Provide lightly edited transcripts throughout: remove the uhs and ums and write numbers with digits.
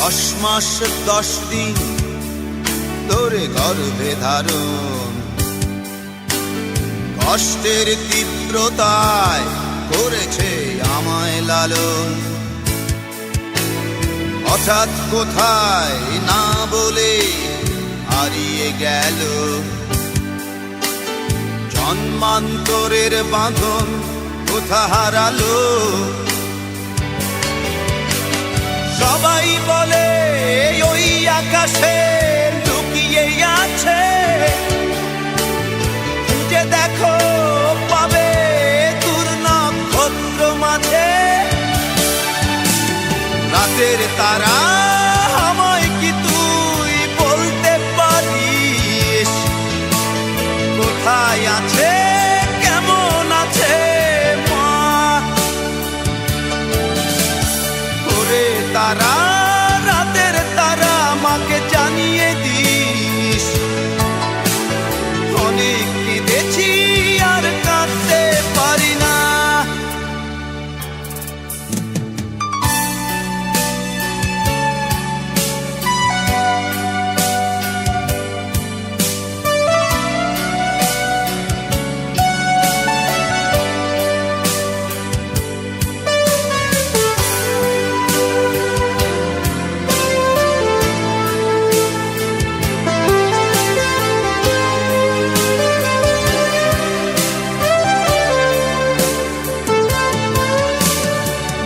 10 মাস 10 দিন ধরে গর্ভে ধারণ, কষ্টের তীব্রতায় করেছে আমায় লালন। হঠাৎ কোথায় না বলে হারিয়ে গেল, জন্মান্তরের বাঁধন কোথা হারালো। সবাই বলে ওই আকাশে লুকিয়ে আছে, খুঁজে দেখো পাবে দূর নক্ষত্র মাঝে। রাতের তারা আমায় কি তুই বলতে পারিস, কোথায় আছে কেমন আছে মা? ওরে তারা, রাতের তারা, মাকে জানিয়ে দিস। অনেক কেঁদেছি আর কাঁদতে পারি না।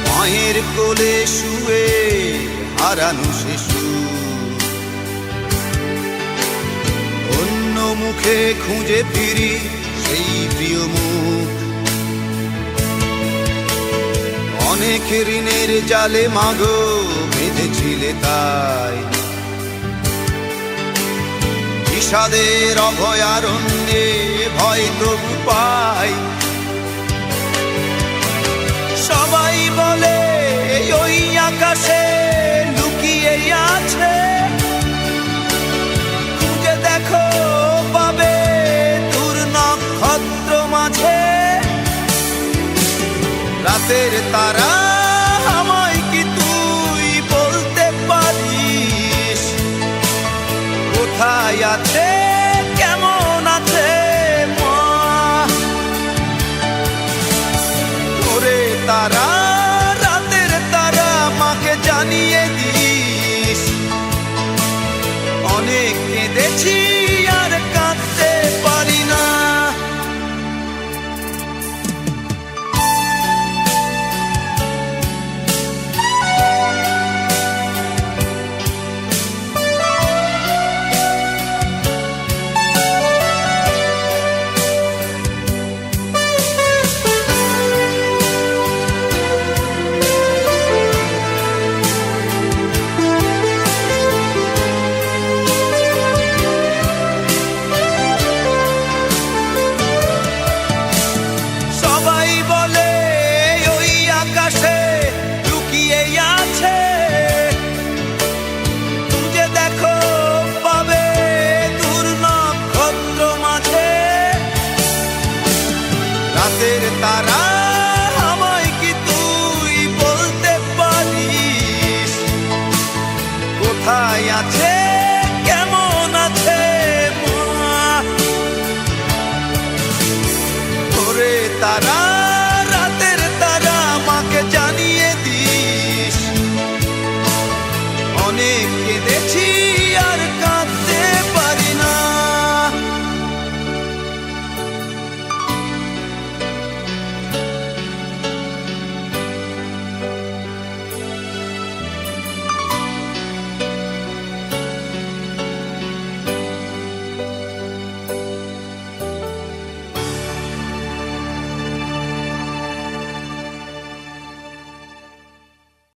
মায়ের কোলে শুয়ে হারানো শিশু, অন্য মুখে খুঁজে ফিরি সেই প্রিয় মুখ। অনেক ঋণের জালে মাগো বেঁধেছিলে তাই, বিষাদের অভয়ারণ্যে ভয় তবু পাই। সবাই বলে ওই আকাশে লুকিয়ে আছে, খুঁজে দেখো পাবে দূর নক্ষত্র মাঝে। রাতের তারা আমায় কি তুই বলতে পারিস, কোথায় আছে কেমন আছে মা? ওরে তারা, রাতের তারা, মাকে জানিয়ে দিস। অনেক কেঁদেছি আর কাঁদতে পারি না। রাতের তারা আমায় কি তুই বলতে পারিস, কোথায় আছে কেমন আছে মা? ওরে তারা।